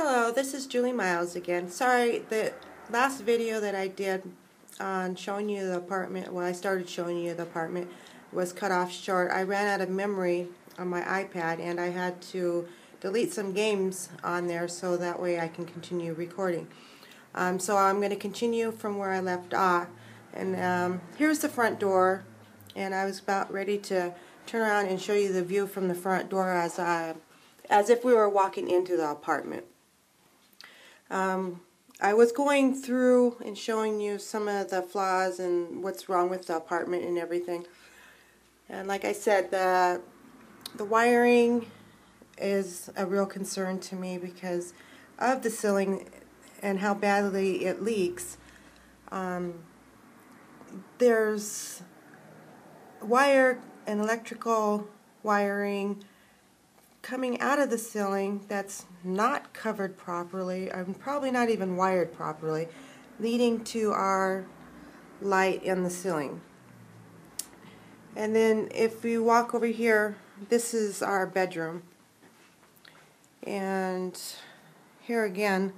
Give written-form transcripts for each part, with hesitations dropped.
Hello, this is Julie Miles again. Sorry, the last video that I did on showing you the apartment, when I started showing you the apartment, was cut off short. I ran out of memory on my iPad and I had to delete some games on there so that way I can continue recording. So I'm going to continue from where I left off. And here's the front door, and I was about ready to turn around and show you the view from the front door as if we were walking into the apartment. I was going through and showing you some of the flaws and what's wrong with the apartment and everything. And like I said, the wiring is a real concern to me because of the ceiling and how badly it leaks. There's wire and electrical wiring coming out of the ceiling that's not covered properly, and probably not even wired properly, leading to our light in the ceiling. And then if we walk over here, this is our bedroom. And here again,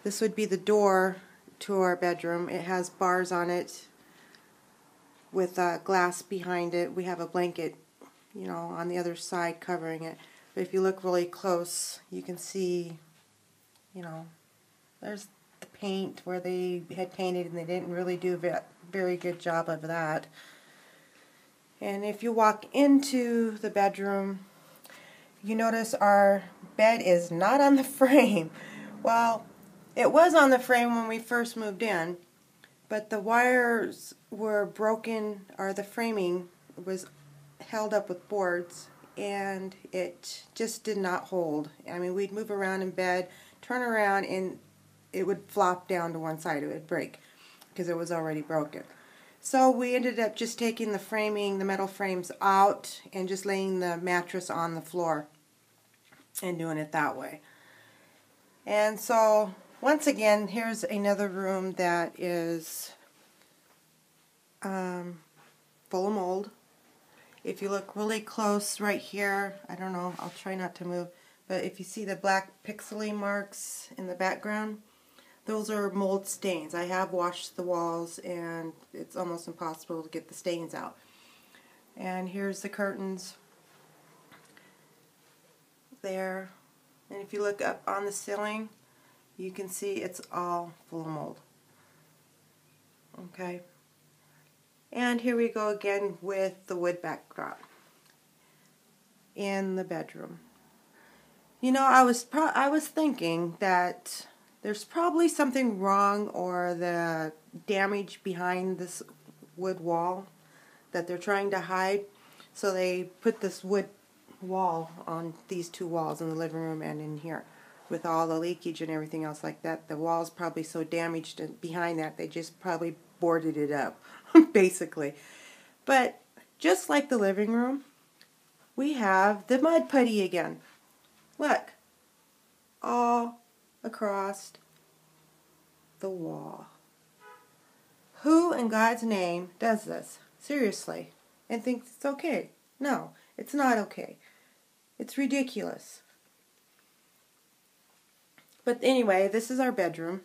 this would be the door to our bedroom. It has bars on it with glass behind it. We have a blanket, you know, on the other side covering it. But if you look really close, you can see, you know, there's the paint where they had painted and they didn't really do a very good job of that. And if you walk into the bedroom, you notice our bed is not on the frame. Well, it was on the frame when we first moved in, but the wires were broken, or the framing was held up with boards, and it just did not hold. I mean, we'd move around in bed, turn around, and it would flop down to one side. It would break because it was already broken. So we ended up just taking the framing, the metal frames out, and just laying the mattress on the floor and doing it that way. And so once again, here's another room that is full of mold. If you look really close right here, I don't know, I'll try not to move, but if you see the black pixely marks in the background, those are mold stains. I have washed the walls and it's almost impossible to get the stains out. And here's the curtains there. And if you look up on the ceiling, you can see it's all full of mold. Okay. And here we go again with the wood backdrop in the bedroom. You know, I was thinking that there's probably something wrong or the damage behind this wood wall that they're trying to hide. So they put this wood wall on these two walls in the living room and in here. With all the leakage and everything else like that, the wall's probably so damaged and behind that they just probably boarded it up, basically. But just like the living room, we have the mud putty again. Look, all across the wall. Who in God's name does this? Seriously. And thinks it's okay? No, it's not okay. It's ridiculous. But anyway, this is our bedroom.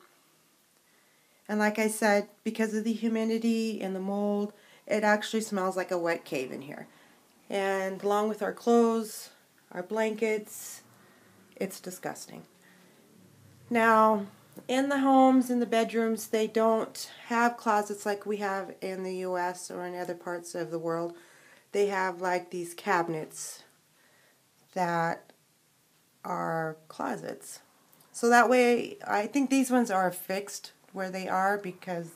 And like I said, because of the humidity and the mold, it actually smells like a wet cave in here. And along with our clothes, our blankets, it's disgusting. Now, in the homes, in the bedrooms, they don't have closets like we have in the U.S. or in other parts of the world. They have like these cabinets that are closets. So that way, I think these ones are fixed where they are because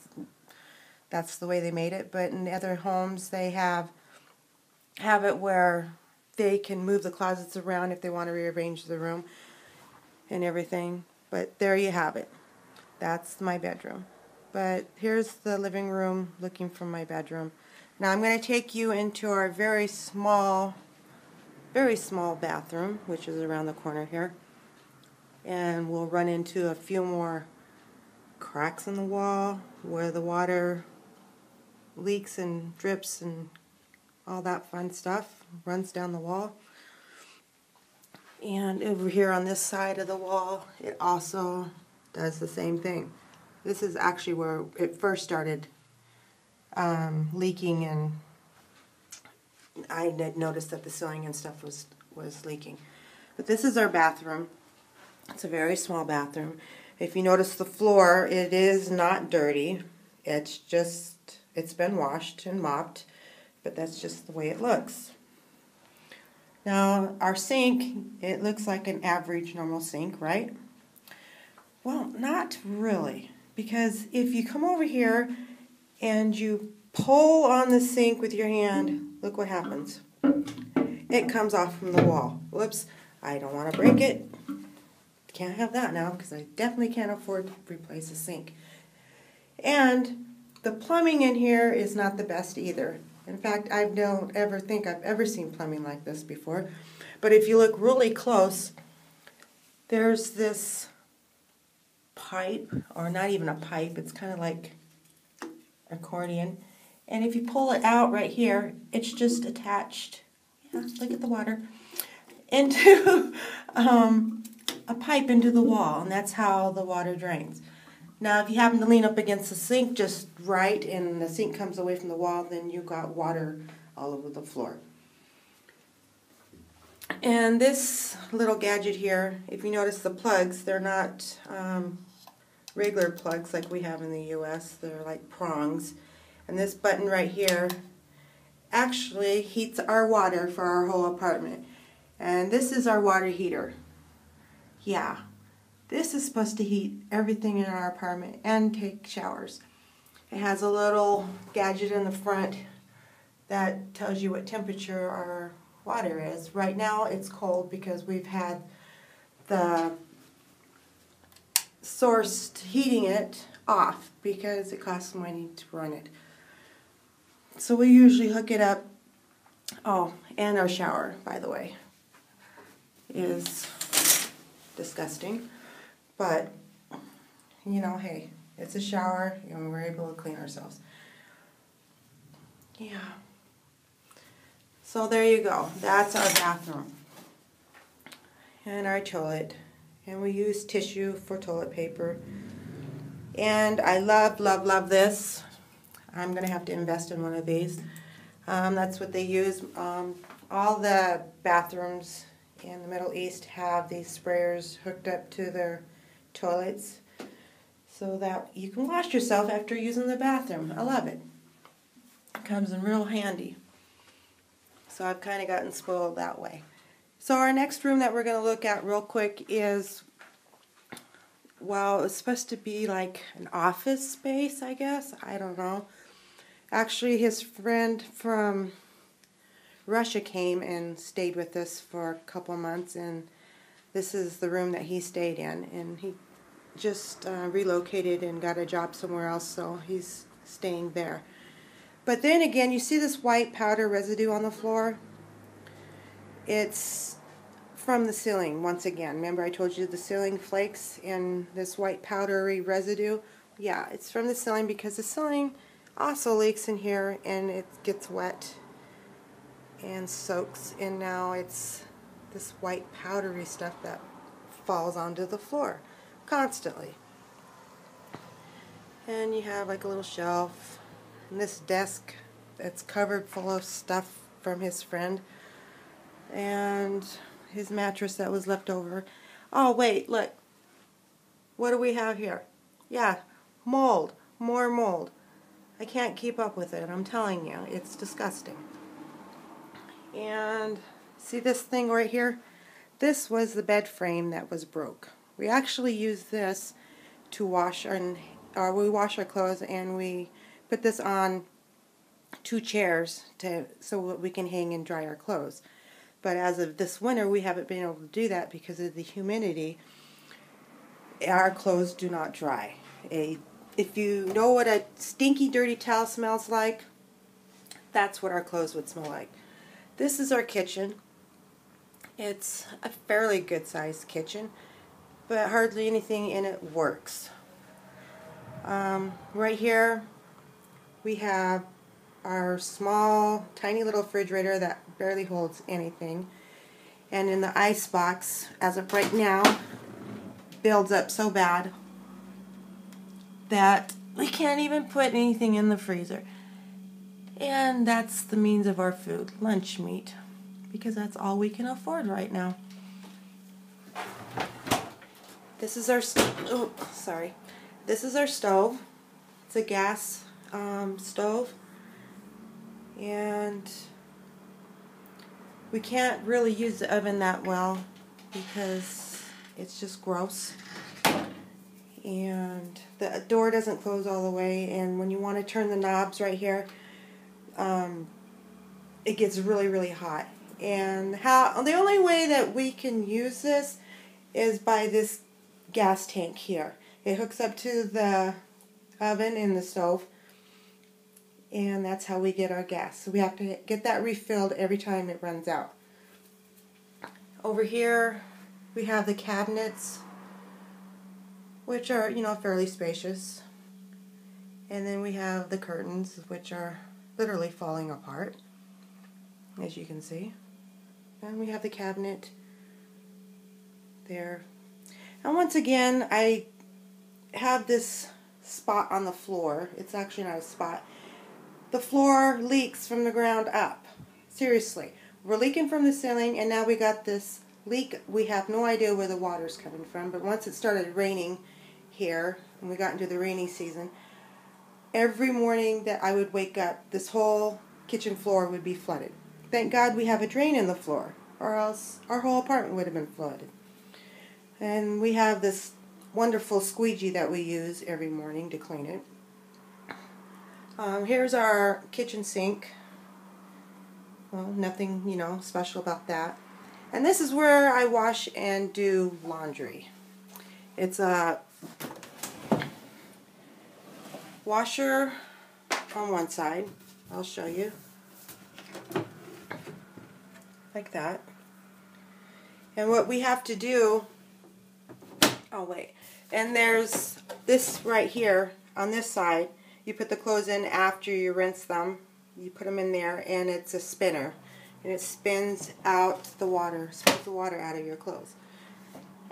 that's the way they made it. But in other homes, they have it where they can move the closets around if they want to rearrange the room and everything. But there you have it. That's my bedroom. But here's the living room looking from my bedroom. Now I'm going to take you into our very small bathroom, which is around the corner here. And we'll run into a few more cracks in the wall where the water leaks and drips and all that fun stuff runs down the wall. And over here on this side of the wall, it also does the same thing. This is actually where it first started leaking, and I had noticed that the ceiling and stuff was leaking. But this is our bathroom. It's a very small bathroom. If you notice the floor, it is not dirty. It's been washed and mopped, but that's just the way it looks. Now, our sink, it looks like an average normal sink, right? Well, not really, because if you come over here and you pull on the sink with your hand, look what happens. It comes off from the wall. Whoops, I don't want to break it. Can't have that now, because I definitely can't afford to replace a sink. And the plumbing in here is not the best either. In fact, I don't ever think I've ever seen plumbing like this before. But if you look really close, there's this pipe, or not even a pipe, it's kind of like accordion. And if you pull it out right here, it's just attached, yeah, look at the water, into a pipe into the wall, and that's how the water drains. Now, if you happen to lean up against the sink just right and the sink comes away from the wall, then you've got water all over the floor. And this little gadget here, if you notice the plugs, they're not regular plugs like we have in the US. They're like prongs. And this button right here actually heats our water for our whole apartment. And this is our water heater. Yeah. This is supposed to heat everything in our apartment and take showers. It has a little gadget in the front that tells you what temperature our water is. Right now it's cold because we've had the sourced heating it off because it costs money to run it. So we usually hook it up. Oh, and our shower, by the way, is disgusting. But, you know, hey, it's a shower, and we're able to clean ourselves. Yeah. So there you go. That's our bathroom. And our toilet. And we use tissue for toilet paper. And I love, love, love this. I'm going to have to invest in one of these. That's what they use. All the bathrooms in the Middle East have these sprayers hooked up to their toilets so that you can wash yourself after using the bathroom. I love it. It comes in real handy. So I've kind of gotten spoiled that way. So our next room that we're going to look at real quick is, well, it's supposed to be like an office space, I guess. I don't know. Actually, his friend from Russia came and stayed with us for a couple months, and this is the room that he stayed in, and he just relocated and got a job somewhere else, so he's staying there. But then again, you see this white powder residue on the floor? It's from the ceiling, once again. Remember I told you the ceiling flakes and this white powdery residue? Yeah, it's from the ceiling because the ceiling also leaks in here and it gets wet and soaks, and now it's this white powdery stuff that falls onto the floor constantly. And you have like a little shelf and this desk that's covered full of stuff from his friend and his mattress that was left over. Oh wait, look, what do we have here? Yeah, mold, more mold. I can't keep up with it, I'm telling you, it's disgusting. And see this thing right here? This was the bed frame that was broke. We actually use this to wash we wash our clothes, and we put this on 2 chairs so that we can hang and dry our clothes. But as of this winter, we haven't been able to do that because of the humidity. Our clothes do not dry. If you know what a stinky, dirty towel smells like, that's what our clothes would smell like. This is our kitchen. It's a fairly good-sized kitchen, but hardly anything in it works. Right here, we have our small, tiny little refrigerator that barely holds anything. And in the ice box, as of right now, builds up so bad that we can't even put anything in the freezer. And that's the means of our food, lunch meat, because that's all we can afford right now. This is our This is our stove. It's a gas stove, and we can't really use the oven that well because it's just gross. And the door doesn't close all the way, and when you want to turn the knobs right here, it gets really, really hot. And the only way that we can use this is by this gas tank here. It hooks up to the oven in the stove, and that's how we get our gas. So we have to get that refilled every time it runs out. Over here we have the cabinets, which are, you know, fairly spacious. And then we have the curtains, which are literally falling apart, as you can see. And we have the cabinet there. And once again, I have this spot on the floor. It's actually not a spot. The floor leaks from the ground up. Seriously. We're leaking from the ceiling, and now we got this leak. We have no idea where the water's coming from, but once it started raining here, and we got into the rainy season, every morning that I would wake up, this whole kitchen floor would be flooded. Thank God we have a drain in the floor, or else our whole apartment would have been flooded. And we have this wonderful squeegee that we use every morning to clean it. Here's our kitchen sink. Well, nothing, you know, special about that. And this is where I wash and do laundry. It's a washer on one side. I'll show you. Like that. And what we have to do, oh wait, and there's this right here on this side. You put the clothes in after you rinse them. You put them in there, and it's a spinner, and it spins out the water, spins the water out of your clothes.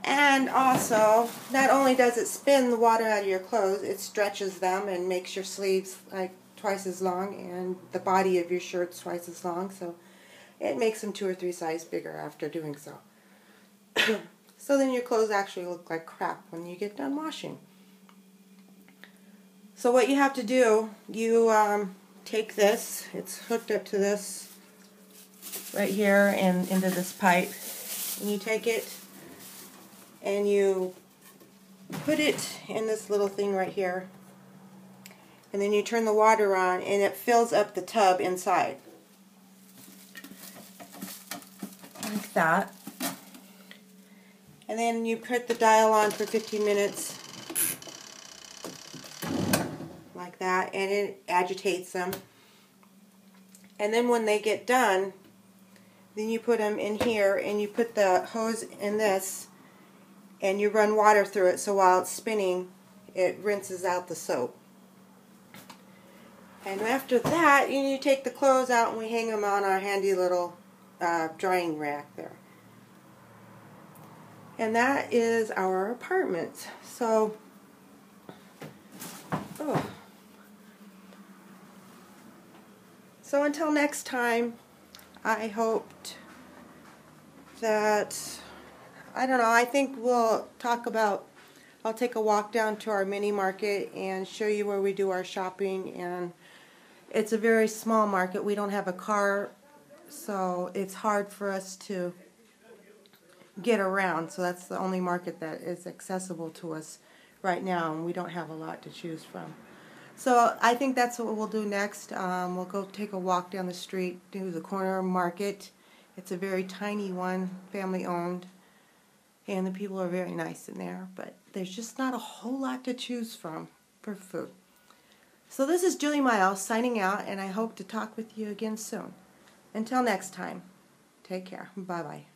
And also, not only does it spin the water out of your clothes, it stretches them and makes your sleeves like twice as long, and the body of your shirts twice as long. So it makes them 2 or 3 sizes bigger after doing so. So then your clothes actually look like crap when you get done washing. So what you have to do, you take this, it's hooked up to this right here and into this pipe, and you take it and you put it in this little thing right here, and then you turn the water on and it fills up the tub inside. Like that. And then you put the dial on for 15 minutes. Like that, and it agitates them. And then when they get done, then you put them in here, and you put the hose in this, and you run water through it, so while it's spinning, it rinses out the soap. And after that, you take the clothes out, and we hang them on our handy little drying rack there. And that is our apartment. So, So until next time, I hoped that, I don't know, I think we'll talk about, I'll take a walk down to our mini market and show you where we do our shopping. And it's a very small market. We don't have a car, so it's hard for us to get around. So that's the only market that is accessible to us right now, and we don't have a lot to choose from. So I think that's what we'll do next. We'll go take a walk down the street to the corner market. It's a very tiny one, family owned, and the people are very nice in there, but there's just not a whole lot to choose from for food. So this is Julie Miles signing out, and I hope to talk with you again soon. Until next time, take care. Bye-bye.